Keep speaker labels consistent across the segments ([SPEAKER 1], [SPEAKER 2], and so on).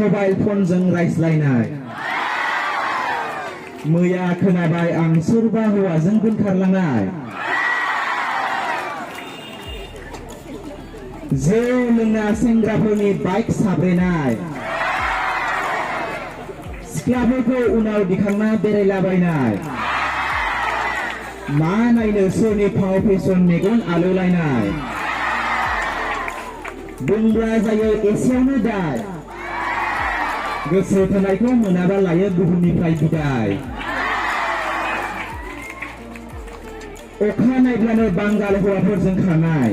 [SPEAKER 1] Mobile फनजों रायज्लायनाय मैया खोनाबाय आं सोरबा हौवाजों दोनखारलांनाय जौ लोंना सेंग्राफोरनि बाइक साब्रेनाय सिख्लाफोरखौ उनाव दिखांना बेरायलाबायनाय मा नायनो सोरनि फाव फेसन मेगन आलौलायनाय बुंब्ला जायो एसेयावनो दाय गोसो थोनायखौ मोनाबा लायो बुहुमनिफ्राय बिदाय अखा नायब्लानो बांगाल हौवाफोरजों खारनाय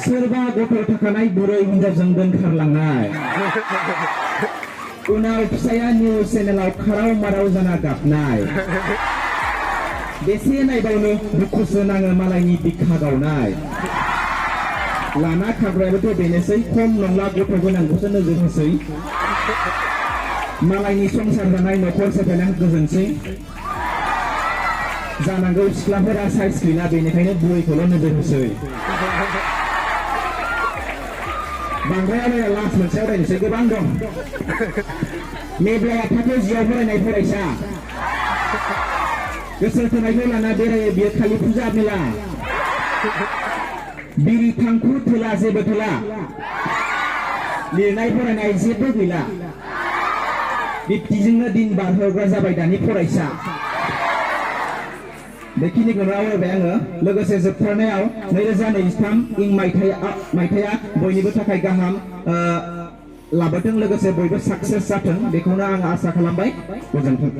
[SPEAKER 1] सोरबा गथ' थाखानाय बुरै हिनजावजों दोनखारलांनाय उनाव फिसाया निउज चेनेलाव खाराव माराव जाना गाबनाय बेसे नायबावनो दुखुसो नाङो मालायनि बिखा गावनाय लाना खाग्रायाबोथ' बेनोसै खम नंला गथ' गोनांखौसो नोजोर होसै मालायनि संसार जानाय न'खर सेफायना गोजोनसै जानांगौ सिख्लाफोरा साइज गैला बेनिखायनो बुरैखौल' नोजोर होसै बांद्राय लास्ट मोनसे आवरायनोसै गोबां दं मेब्लाया थाखो 10 फरायनाय फरायसा गोसो थोनायखौ लाना बेरायो बियो खालि फुजा मेला बिरि थांखु थोला जेबो थोला लिरनाय फरायनाय जेबो गैला बिब्दिजोंनो दिन बारहोग्रा जाबाय दानि फरायसा बेखिनिखौनो आवरायबाय आङो लोगोसे जोबथारनायाव 2023 इं मायथाइया बयनिबो थाखाय गाहाम लाबोथों लोगोसे बयबो साक्सेस जाथों बेखौनो आं आसा खालामबाय गोजोन्थों।